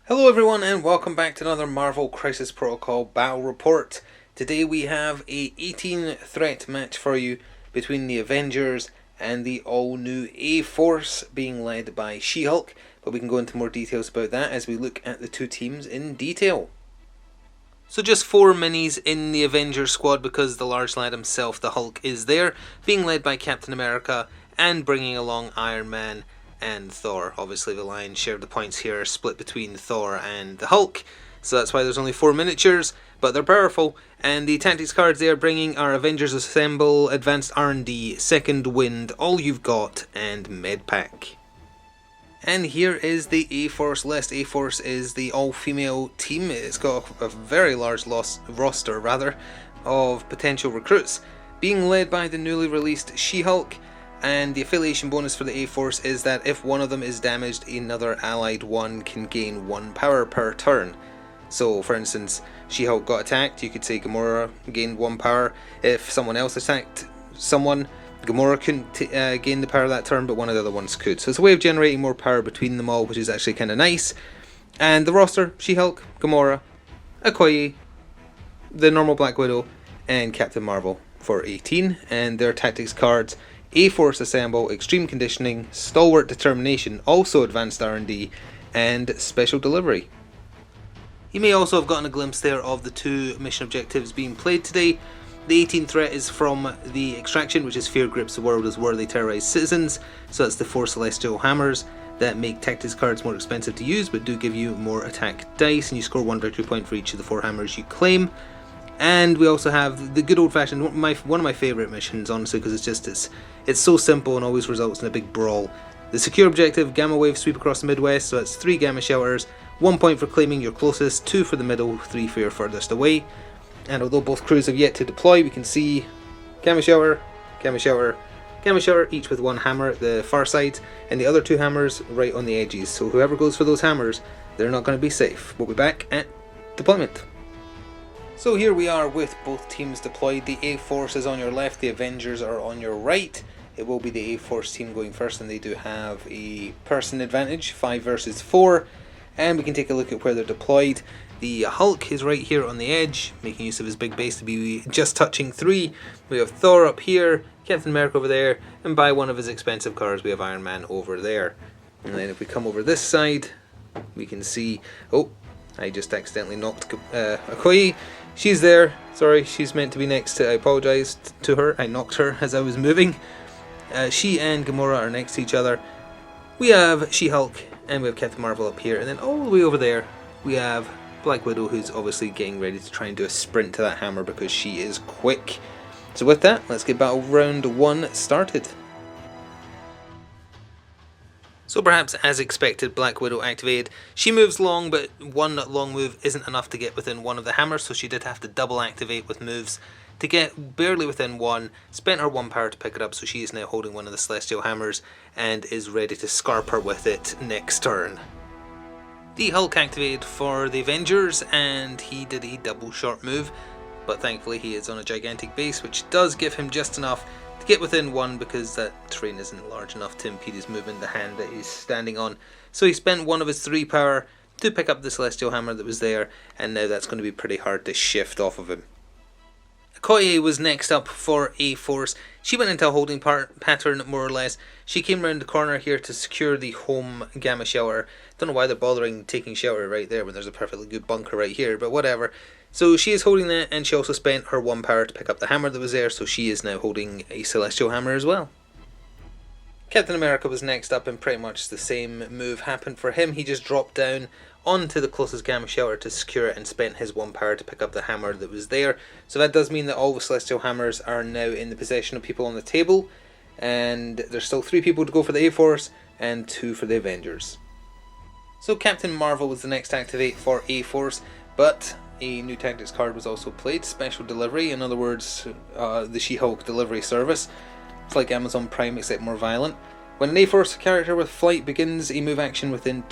Hello everyone and welcome back to another Marvel Crisis Protocol Battle Report. Today we have a 18 threat match for you between the Avengers and the all-new A-Force being led by She-Hulk, but we can go into more details about that as we look at the two teams in detail. So just 4 minis in the Avengers squad because the large lad himself, the Hulk, is there, being led by Captain America and bringing along Iron Man and Thor. Obviously the lion's share of the points here are split between Thor and the Hulk, so that's why there's only 4 miniatures, but they're powerful. And the tactics cards they are bringing are Avengers Assemble, Advanced R&D, Second Wind, All You've Got, and Medpack. And here is the A-Force list. A-Force is the all-female team. It's got a very large roster of potential recruits, being led by the newly released She-Hulk. And the affiliation bonus for the A-Force is that if one of them is damaged, another allied one can gain 1 power per turn. So, for instance, She-Hulk got attacked, you could say Gamora gained 1 power. If someone else attacked someone, Gamora couldn't gain the power that turn, but one of the other ones could. So it's a way of generating more power between them all, which is actually kind of nice. And the roster, She-Hulk, Gamora, Okoye, the normal Black Widow, and Captain Marvel for 18. And their tactics cards: A-Force Assemble, Extreme Conditioning, Stalwart Determination, also Advanced R&D, and Special Delivery. You may also have gotten a glimpse there of the 2 mission objectives being played today. The 18th threat is from the Extraction, which is Fear Grips the World as War They Terrorize Citizens. So that's the 4 Celestial Hammers that make tactics cards more expensive to use, but do give you more attack dice, and you score 1 victory point for each of the 4 hammers you claim. And we also have the good old-fashioned, one of my favourite missions, honestly, because it's so simple and always results in a big brawl. The secure objective, Gamma Wave Sweep across the Midwest, so that's 3 Gamma Shelters, 1 point for claiming your closest, 2 for the middle, 3 for your furthest away. And although both crews have yet to deploy, we can see Gamma Shelter, Gamma Shelter, Gamma Shelter, each with 1 hammer at the far side, and the other 2 hammers right on the edges. So whoever goes for those hammers, they're not going to be safe. We'll be back at deployment. So here we are with both teams deployed. The A-Force is on your left, the Avengers are on your right. It will be the A-Force team going first, and they do have a person advantage, 5 versus 4. And we can take a look at where they're deployed. The Hulk is right here on the edge, making use of his big base to be just touching 3. We have Thor up here, Captain America over there, and by one of his expensive cars we have Iron Man over there. And then if we come over this side, we can see... Oh, I just accidentally knocked Okoye. She's there. Sorry, she's meant to be next to... I apologise to her. I knocked her as I was moving. She and Gamora are next to each other. We have She-Hulk and we have Captain Marvel up here. And then all the way over there, we have Black Widow, who's obviously getting ready to try and do a sprint to that hammer because she is quick. So with that, let's get battle round 1 started. So perhaps as expected, Black Widow activated. She moves long, but 1 long move isn't enough to get within 1 of the hammers, so she did have to double activate with moves to get barely within 1. Spent her 1 power to pick it up, so she is now holding 1 of the Celestial Hammers and is ready to scarp her with it next turn. The Hulk activated for the Avengers, and he did a double short move, but thankfully he is on a gigantic base, which does give him just enough to get within 1 because that terrain isn't large enough to impede his movement, the hand that he's standing on. So he spent 1 of his 3 power to pick up the Celestial Hammer that was there, and now that's going to be pretty hard to shift off of him. Okoye was next up for A-Force. She went into a holding pattern, more or less. She came around the corner here to secure the home Gamma Shelter. Don't know why they're bothering taking shelter right there when there's a perfectly good bunker right here, but whatever. So she is holding that, and she also spent her 1 power to pick up the hammer that was there, so she is now holding a Celestial Hammer as well. Captain America was next up, and pretty much the same move happened for him. He just dropped down onto the closest Gamma Shelter to secure it and spent his 1 power to pick up the hammer that was there. So that does mean that all the Celestial Hammers are now in the possession of people on the table, and there's still 3 people to go for the A-Force and 2 for the Avengers. So Captain Marvel was the next to activate for A-Force, but a new tactics card was also played, Special Delivery, in other words, the She-Hulk delivery service. It's like Amazon Prime except more violent. When an A-Force character with flight begins a move action within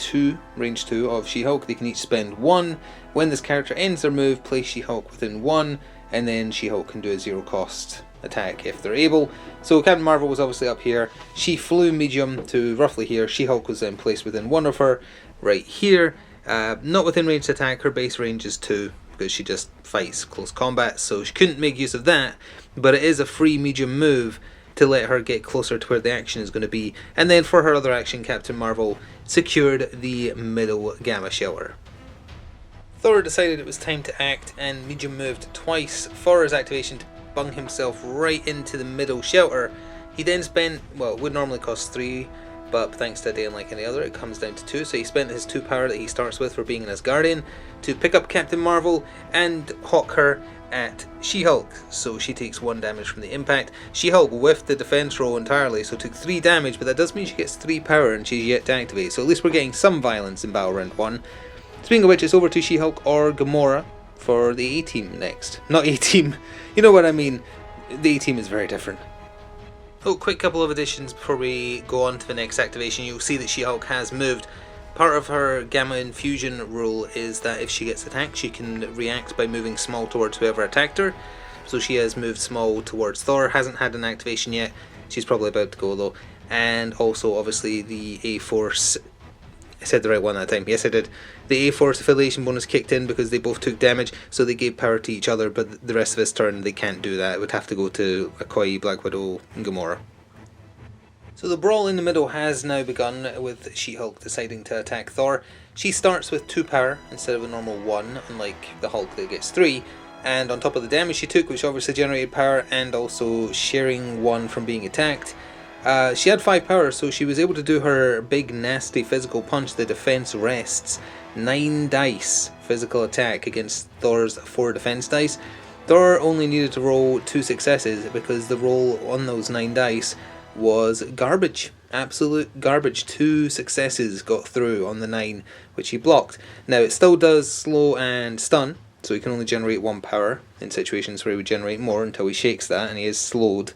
range 2 of She-Hulk, they can each spend 1. When this character ends their move, place She-Hulk within 1, and then She-Hulk can do a 0 cost attack if they're able. So Captain Marvel was obviously up here. She flew medium to roughly here. She-Hulk was then placed within 1 of her right here. Not within range to attack, her base range is 2, because she just fights close combat, so she couldn't make use of that, but it is a free medium move to let her get closer to where the action is going to be. And then for her other action, Captain Marvel secured the middle gamma shelter. Thor decided it was time to act and medium moved twice for his activation to bung himself right into the middle shelter. He then spent, well, it would normally cost 3, but thanks to a day unlike any other, it comes down to 2, so he spent his 2 power that he starts with for being an Asgardian to pick up Captain Marvel and hawk her at She-Hulk, so she takes 1 damage from the impact. She-Hulk whiffed the defense roll entirely, so took 3 damage, but that does mean she gets 3 power and she's yet to activate, so at least we're getting some violence in Battle Round 1. Speaking of which, it's over to She-Hulk or Gamora for the A-Team next. Not A-Team, you know what I mean, the A-Team is very different. Oh, quick couple of additions before we go on to the next activation. You'll see that She-Hulk has moved. Part of her Gamma Infusion rule is that if she gets attacked, she can react by moving small towards whoever attacked her. So she has moved small towards Thor, hasn't had an activation yet. She's probably about to go though. And also, obviously, the A-Force... I said the right one that time. Yes, I did. The A-Force affiliation bonus kicked in because they both took damage, so they gave power to each other, but the rest of his turn they can't do that. It would have to go to Okoye, Black Widow, and Gamora. So the brawl in the middle has now begun, with She-Hulk deciding to attack Thor. She starts with 2 power instead of a normal 1, unlike the Hulk that gets 3. And on top of the damage she took, which obviously generated power, and also sharing 1 from being attacked, she had 5 power, so she was able to do her big nasty physical punch. The defense rests. 9 dice physical attack against Thor's 4 defense dice. Thor only needed to roll 2 successes because the roll on those 9 dice was garbage. Absolute garbage. 2 successes got through on the 9, which he blocked. Now it still does slow and stun, so he can only generate 1 power in situations where he would generate more until he shakes that and he is slowed.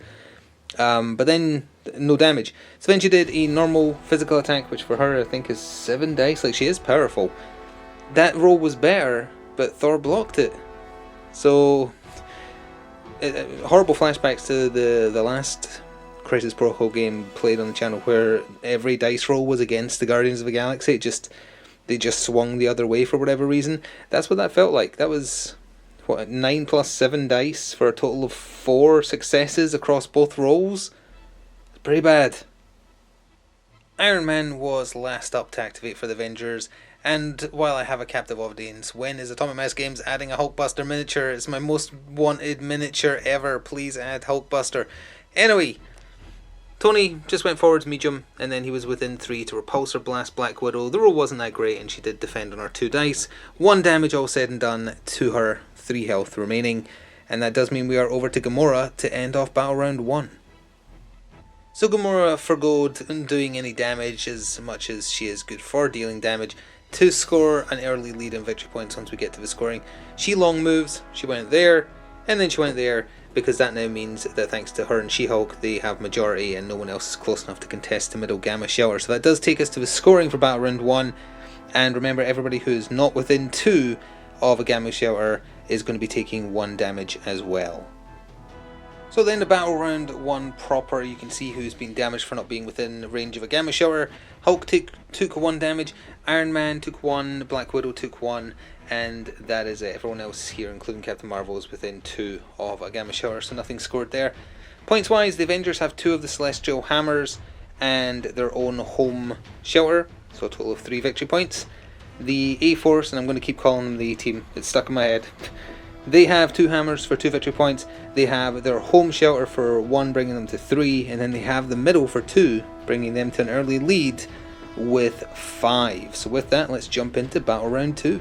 But then no damage. So then she did a normal physical attack, which for her I think is 7 dice. Like, she is powerful. That roll was better, but Thor blocked it. So horrible flashbacks to the last Crisis Protocol game played on the channel, where every dice roll was against the Guardians of the Galaxy. They just swung the other way for whatever reason. That's what that felt like. That was, what, 9 plus 7 dice for a total of 4 successes across both rolls. Pretty bad. Iron Man was last up to activate for the Avengers, and while I have a captive audience, when is Atomic Mass Games adding a Hulkbuster miniature? It's my most wanted miniature ever. Please add Hulkbuster. Anyway, Tony just went forwards medium, and then he was within 3 to repulse or blast Black Widow. The roll wasn't that great, and she did defend on her 2 dice. 1 damage all said and done to her, 3 health remaining, and that does mean we are over to Gamora to end off Battle Round 1. So Gamora forgoed doing any damage, as much as she is good for dealing damage, to score an early lead in victory points once we get to the scoring. She long moves, she went there, and then she went there, because that now means that thanks to her and She-Hulk, they have majority and no one else is close enough to contest the middle gamma shelter. So that does take us to the scoring for Battle Round 1, and remember, everybody who's not within 2 of a gamma shelter is going to be taking 1 damage as well. So then the Battle Round 1 proper, you can see who's been damaged for not being within range of a gamma shelter. Hulk took 1 damage, Iron Man took 1, Black Widow took 1, and that is it. Everyone else here, including Captain Marvel, is within 2 of a gamma shelter, so nothing scored there. Points wise, the Avengers have 2 of the Celestial Hammers and their own home shelter, so a total of 3 victory points. The A-Force, and I'm going to keep calling them the A-Team, it's stuck in my head. They have 2 hammers for 2 victory points. They have their home shelter for 1, bringing them to 3, and then they have the middle for 2, bringing them to an early lead with 5. So with that, let's jump into Battle Round 2.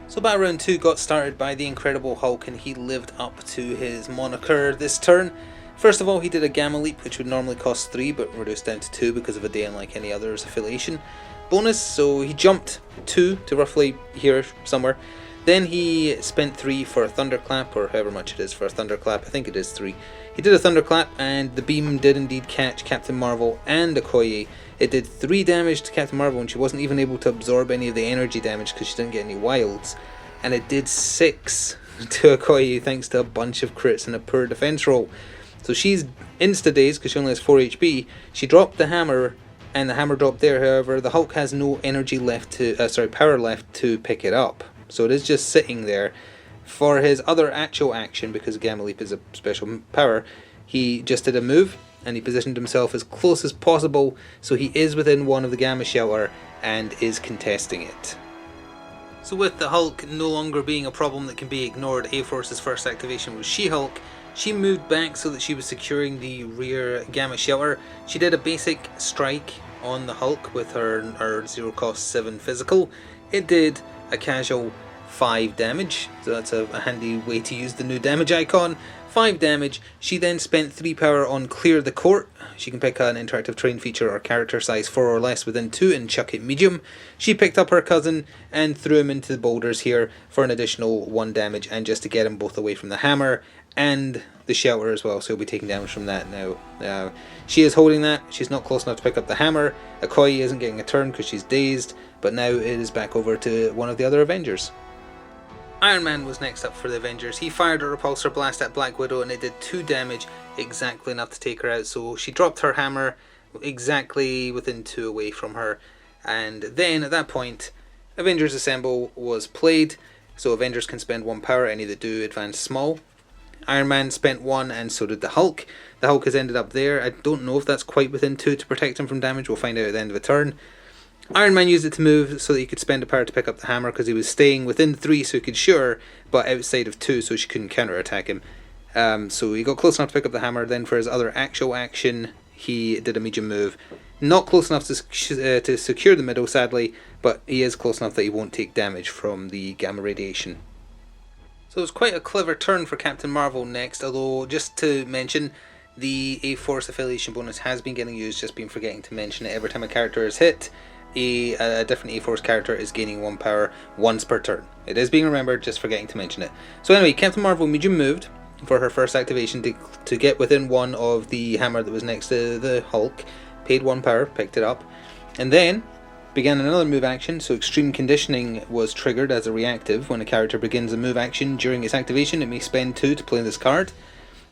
So Battle Round 2 got started by the Incredible Hulk, and he lived up to his moniker this turn. First of all, he did a Gamma Leap, which would normally cost 3, but reduced down to 2 because of a day unlike any other's affiliation bonus, so he jumped 2 to roughly here somewhere. Then he spent 3 for a Thunderclap, or however much it is for a Thunderclap. I think it is 3. He did a Thunderclap, and the beam did indeed catch Captain Marvel and Okoye. It did 3 damage to Captain Marvel, and she wasn't even able to absorb any of the energy damage because she didn't get any wilds. And it did 6 to Okoye thanks to a bunch of crits and a poor defense roll. So she's insta-dazed because she only has 4 HP. She dropped the hammer and the hammer dropped there. However, the Hulk has no energy left to, power left to pick it up. So it is just sitting there. For his other actual action, because Gamma Leap is a special power, he just did a move, and he positioned himself as close as possible, so he is within one of the Gamma Shelter, and is contesting it. So with the Hulk no longer being a problem that can be ignored, A-Force's first activation was She-Hulk. She moved back so that she was securing the rear Gamma Shelter. She did a basic strike on the Hulk with her 0 cost 7 physical. It did a casual 5 damage, so that's a handy way to use the new damage icon. 5 damage. She then spent 3 power on Clear the Court. She can pick an interactive terrain feature or character size 4 or less within 2 and chuck it medium. She picked up her cousin and threw him into the boulders here for an additional 1 damage, and just to get him both away from the hammer and the shelter as well, so he'll be taking damage from that now. She is holding that. She's not close enough to pick up the hammer. Okoye isn't getting a turn because she's dazed, but now it is back over to one of the other Avengers. Iron Man was next up for the Avengers. He fired a repulsor blast at Black Widow and it did 2 damage, exactly enough to take her out. So she dropped her hammer exactly within 2 away from her. And then at that point, Avengers Assemble was played. So Avengers can spend 1 power, any that do advance small. Iron Man spent 1 and so did the Hulk. The Hulk has ended up there. I don't know if that's quite within 2 to protect him from damage. We'll find out at the end of a turn. Iron Man used it to move so that he could spend a power to pick up the hammer, because he was staying within 3 so he could shoot her, but outside of 2 so she couldn't counterattack him. So he got close enough to pick up the hammer. Then for his other actual action, he did a medium move. Not close enough to secure the middle, sadly, but he is close enough that he won't take damage from the gamma radiation. So it was quite a clever turn for Captain Marvel next, although just to mention, the A-Force affiliation bonus has been getting used, just been forgetting to mention it. Every time a character is hit, a different A-Force character is gaining 1 power once per turn. It is being remembered, just forgetting to mention it. So anyway, Captain Marvel medium moved for her first activation to get within 1 of the hammer that was next to the Hulk, paid 1 power, picked it up, and then began another move action. So extreme conditioning was triggered as a reactive. When a character begins a move action during its activation, it may spend 2 to play this card.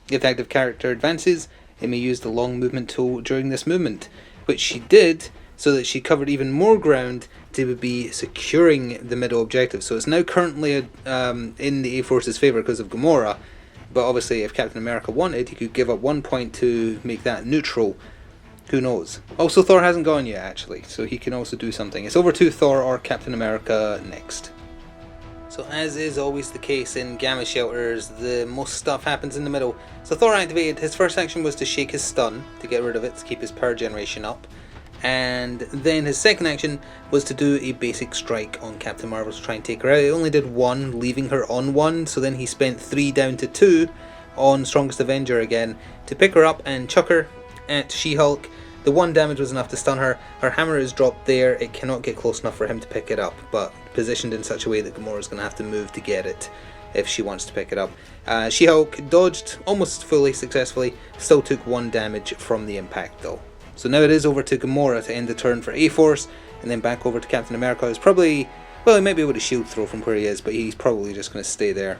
If the active character advances, it may use the long movement tool during this movement, which she did, so that she covered even more ground to be securing the middle objective. So it's now currently in the A-Force's favour because of Gamora, but obviously if Captain America wanted, he could give up 1 point to make that neutral. Who knows? Also, Thor hasn't gone yet actually, so he can also do something. It's over to Thor or Captain America next. So as is always the case in Gamma Shelters, the most stuff happens in the middle. So Thor activated, his first action was to shake his stun to get rid of it, to keep his power generation up. And then his second action was to do a basic strike on Captain Marvel to try and take her out. He only did 1, leaving her on 1, so then he spent 3 down to 2 on Strongest Avenger again to pick her up and chuck her at She-Hulk. The 1 damage was enough to stun her. Her hammer is dropped there. It cannot get close enough for him to pick it up, but positioned in such a way that Gamora is going to have to move to get it if she wants to pick it up. She-Hulk dodged almost fully successfully, still took 1 damage from the impact though. So now it is over to Gamora to end the turn for A-Force, and then back over to Captain America, who's probably, well, he might be able to shield throw from where he is, but he's probably just going to stay there.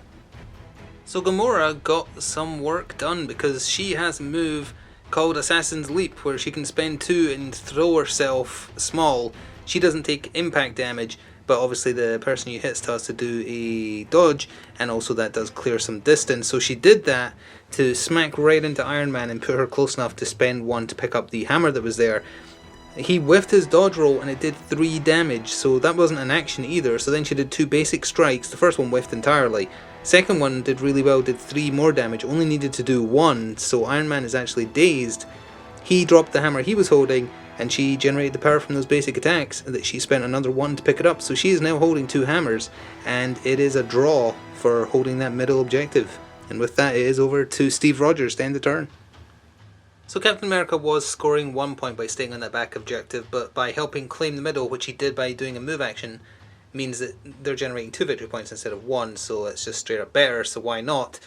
So Gamora got some work done, because she has a move called Assassin's Leap, where she can spend 2 and throw herself small. She doesn't take impact damage, but obviously the person you hit still has to do a dodge, and also that does clear some distance. So she did that to smack right into Iron Man and put her close enough to spend 1 to pick up the hammer that was there. He whiffed his dodge roll and it did 3 damage, so that wasn't an action either. So then she did 2 basic strikes. The first one whiffed entirely. Second one did really well, did 3 more damage, only needed to do 1, so Iron Man is actually dazed. He dropped the hammer he was holding, and she generated the power from those basic attacks that she spent another 1 to pick it up. So she is now holding 2 hammers, and it is a draw for holding that middle objective. And with that, it is over to Steve Rogers to end the turn. So Captain America was scoring 1 point by staying on that back objective, but by helping claim the middle, which he did by doing a move action, means that they're generating 2 victory points instead of 1, so it's just straight up better, so why not?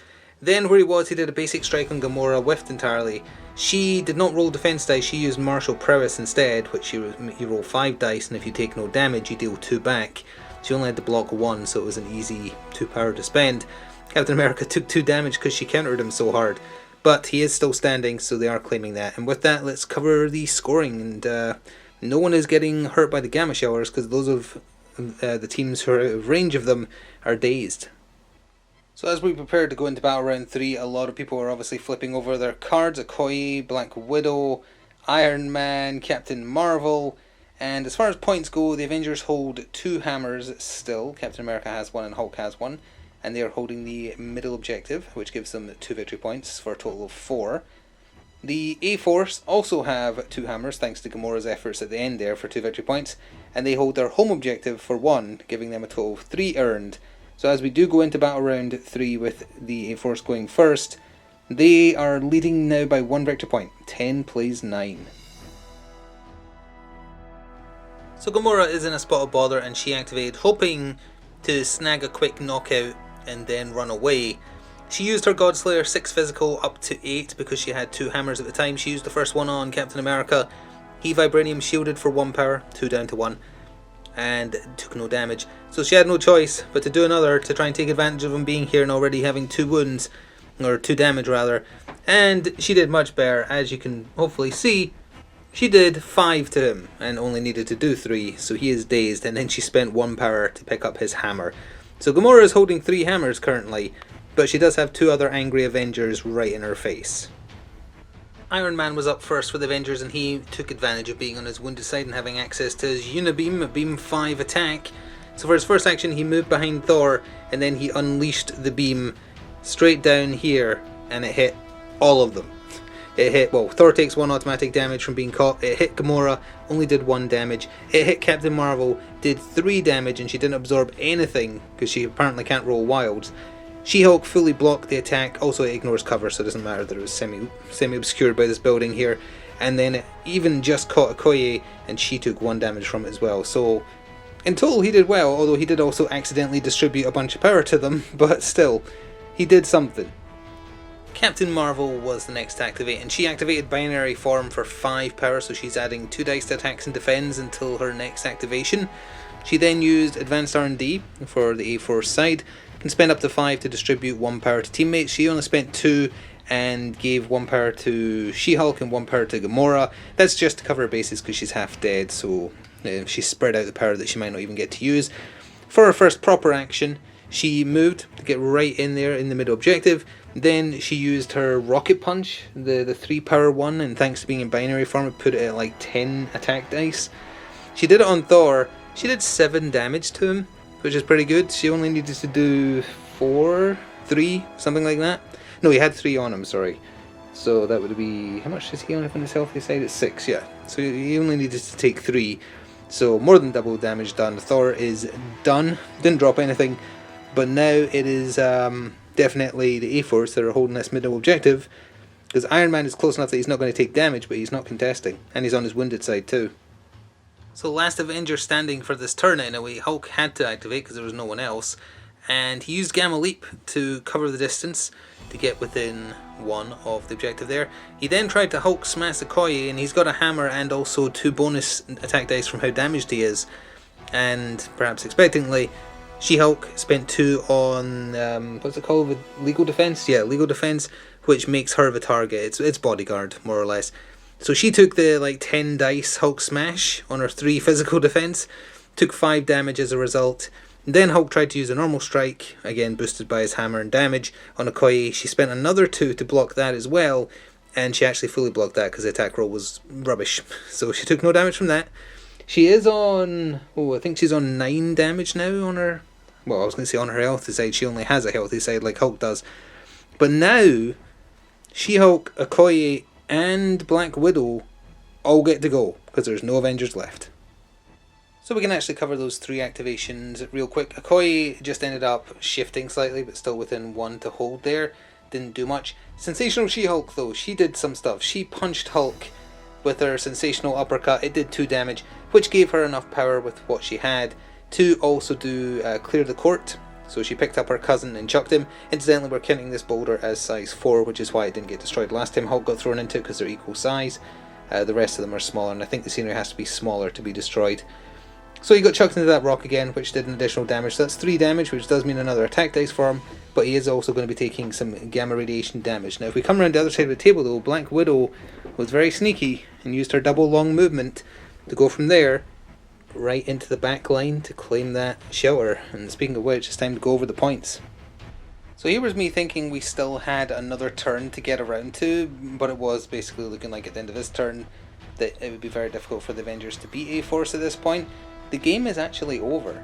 Then where he was, he did a basic strike on Gamora, whiffed entirely. She did not roll defense dice, she used martial prowess instead, which you roll 5 dice, and if you take no damage, you deal 2 back. She only had to block 1, so it was an easy 2 power to spend. Captain America took 2 damage because she countered him so hard, but he is still standing, so they are claiming that. And with that, let's cover the scoring, and No one is getting hurt by the gamma showers because those of the teams who are out of range of them are dazed. So as we prepare to go into battle round 3, a lot of people are obviously flipping over their cards. Okoye, Black Widow, Iron Man, Captain Marvel. And as far as points go, the Avengers hold 2 hammers still. Captain America has 1 and Hulk has 1. And they are holding the middle objective, which gives them 2 victory points for a total of 4. The A-Force also have 2 hammers, thanks to Gamora's efforts at the end there for 2 victory points. And they hold their home objective for 1, giving them a total of 3 earned. So as we do go into battle round 3 with the A-Force going first, they are leading now by 1 victory point. 10 plays 9. So Gamora is in a spot of bother and she activated, hoping to snag a quick knockout and then run away. She used her Godslayer 6 physical up to 8 because she had 2 hammers at the time. She used the first one on Captain America. He Vibranium shielded for 1 power, 2 down to 1, and took no damage. So she had no choice but to do another to try and take advantage of him being here and already having 2 wounds, or 2 damage rather. And she did much better, as you can hopefully see. She did 5 to him and only needed to do 3, so he is dazed, and then she spent 1 power to pick up his hammer. So Gamora is holding 3 hammers currently, but she does have 2 other angry Avengers right in her face. Iron Man was up first for the Avengers and he took advantage of being on his wounded side and having access to his Unibeam, a Beam 5 attack. So for his first action he moved behind Thor and then he unleashed the beam straight down here and it hit all of them. It hit, well, Thor takes 1 automatic damage from being caught. It hit Gamora, only did 1 damage. It hit Captain Marvel, did 3 damage, and she didn't absorb anything because she apparently can't roll wilds. She-Hulk fully blocked the attack. Also, it ignores cover, so it doesn't matter that it was semi-obscured by this building here. And then it even just caught Okoye, and she took 1 damage from it as well. So in total, he did well, although he did also accidentally distribute a bunch of power to them. But still, he did something. Captain Marvel was the next to activate, and she activated binary form for 5 power, so she's adding 2 dice to attacks and defends until her next activation. She then used advanced R&D for the A-Force side, can spend up to 5 to distribute 1 power to teammates. She only spent 2 and gave 1 power to She-Hulk and 1 power to Gamora. That's just to cover her bases because she's half dead, so she spread out the power that she might not even get to use. For her first proper action, she moved to get right in there in the middle objective. Then she used her Rocket Punch, the 3 power one, and thanks to being in binary form, it put it at like 10 attack dice. She did it on Thor. She did 7 damage to him, which is pretty good. She only needed to do 3, something like that. No, he had 3 on him, sorry. So that would be, how much does he only have on his healthy side? It's 6, yeah. So he only needed to take 3. So more than double damage done. Thor is done. Didn't drop anything. But now it is definitely the A-Force that are holding this middle objective, because Iron Man is close enough that he's not going to take damage, but he's not contesting, and he's on his wounded side too. So last Avenger standing for this turn in a way, Hulk had to activate because there was no one else, and he used Gamma Leap to cover the distance to get within 1 of the objective there. He then tried to Hulk smash Okoye, and he's got a hammer and also 2 bonus attack dice from how damaged he is, and perhaps expectantly, She-Hulk spent 2 on, what's it called, legal defense? Yeah, legal defense, which makes her the target. It's bodyguard, more or less. So she took the, 10 dice Hulk smash on her 3 physical defense, took 5 damage as a result. Then Hulk tried to use a normal strike, again boosted by his hammer and damage, on Okoye. She spent another 2 to block that as well, and she actually fully blocked that because the attack roll was rubbish. So she took no damage from that. She is on, I think she's on 9 damage now on her, well, I was going to say on her healthy side. She only has a healthy side like Hulk does. But now, She-Hulk, Okoye, and Black Widow all get to go, because there's no Avengers left. So we can actually cover those 3 activations real quick. Okoye just ended up shifting slightly, but still within 1 to hold there. Didn't do much. Sensational She-Hulk though, she did some stuff. She punched Hulk with her sensational uppercut. It did 2 damage, which gave her enough power with what she had to also do clear the court. So she picked up her cousin and chucked him. Incidentally, we're counting this boulder as size 4, which is why it didn't get destroyed last time Hulk got thrown into it, because they're equal size. The rest of them are smaller, and I think the scenery has to be smaller to be destroyed. So he got chucked into that rock again, which did an additional damage. So that's 3 damage, which does mean another attack dice for him, but he is also going to be taking some gamma radiation damage. Now if we come around the other side of the table though, Black Widow was very sneaky and used her double long movement to go from there right into the back line to claim that shelter. And speaking of which, it's time to go over the points. So here was me thinking we still had another turn to get around to, but it was basically looking like at the end of this turn that it would be very difficult for the Avengers to beat A-Force at this point. The game is actually over,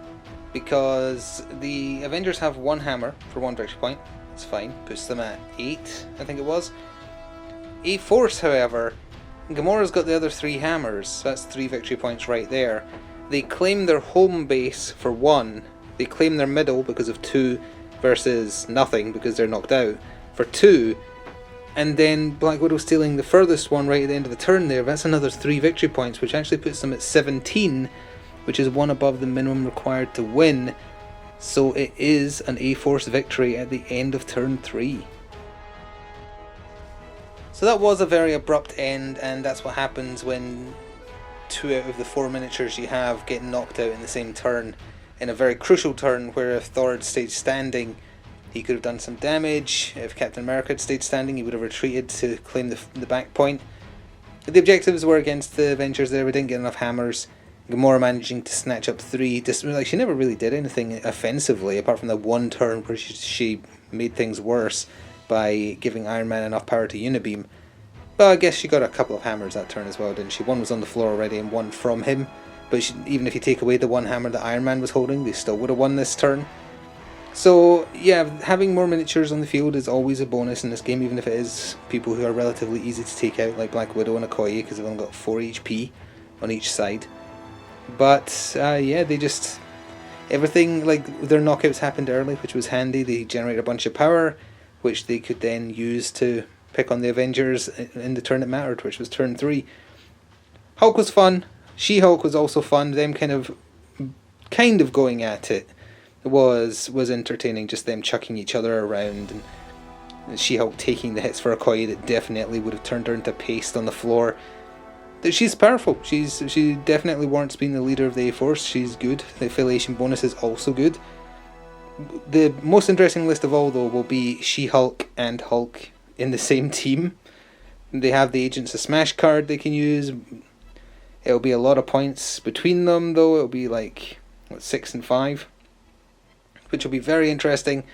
because the Avengers have one hammer for one victory point. It's fine, puts them at 8, I think it was. A-Force, however, Gamora's got the other 3 hammers, so that's 3 victory points right there. They claim their home base for 1, they claim their middle because of 2 versus nothing because they're knocked out for 2, and then Black Widow stealing the furthest one right at the end of the turn there, that's another 3 victory points, which actually puts them at 17, which is 1 above the minimum required to win. So it is an A-Force victory at the end of turn 3. So that was a very abrupt end, and that's what happens when 2 out of the 4 miniatures you have get knocked out in the same turn, in a very crucial turn where if Thor had stayed standing, he could have done some damage. If Captain America had stayed standing, he would have retreated to claim the back point. The objectives were against the Avengers there, we didn't get enough hammers. Gamora managing to snatch up 3, like she never really did anything offensively, apart from the one turn where she made things worse by giving Iron Man enough power to Unibeam. But I guess she got a couple of hammers that turn as well, didn't she? One was on the floor already and one from him. But even if you take away the one hammer that Iron Man was holding, they still would have won this turn. So yeah, having more miniatures on the field is always a bonus in this game, even if it is people who are relatively easy to take out, like Black Widow and Okoye, because they've only got 4 HP on each side. But yeah, they just... everything, like their knockouts happened early, which was handy. They generate a bunch of power, which they could then use to pick on the Avengers in the turn that mattered, which was turn 3. Hulk was fun. She-Hulk was also fun. Them kind of going at it was entertaining. Just them chucking each other around, and She-Hulk taking the hits for Okoye that definitely would have turned her into paste on the floor. She's powerful. She definitely warrants being the leader of the A-Force. She's good. The affiliation bonus is also good. The most interesting list of all, though, will be She-Hulk and Hulk in the same team. They have the Agents of Smash card they can use. It'll be a lot of points between them, though. It'll be like 6 and 5, which will be very interesting.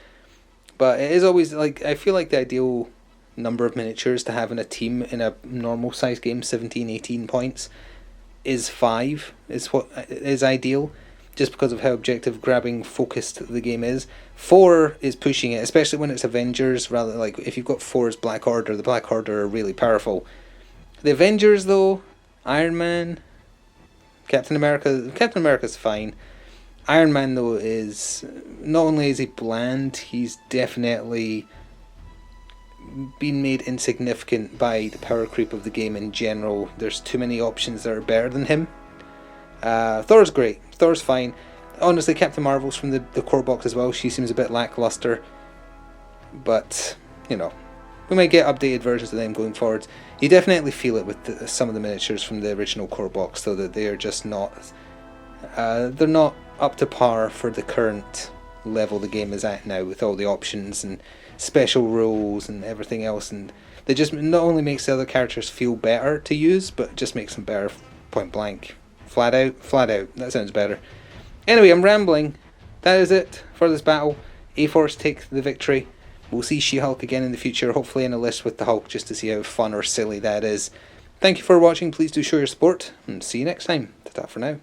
But it is always, like, I feel like the ideal number of miniatures to have in a team in a normal size game, 17-18 points, is 5, is what is ideal, just because of how objective, grabbing, focused the game is. 4 is pushing it, especially when it's Avengers, rather like if you've got 4 as Black Order, the Black Order are really powerful. The Avengers though, Iron Man, Captain America's fine. Iron Man though is, not only is he bland, he's definitely been made insignificant by the power creep of the game in general. There's too many options that are better than him. Thor's great. Thor's fine. Honestly, Captain Marvel's from the core box as well. She seems a bit lackluster. But, you know, we might get updated versions of them going forward. You definitely feel it with some of the miniatures from the original core box, though, that they are just not... they're not up to par for the current level the game is at now, with all the options and special rules and everything else, and they just not only makes the other characters feel better to use, but just makes them better point blank. Flat out, that sounds better. Anyway, I'm rambling. That is it for this battle. A-Force take the victory. We'll see She-Hulk again in the future, hopefully in a list with the Hulk, just to see how fun or silly that is. Thank you for watching, please do show your support, and see you next time. Ta-ta for now.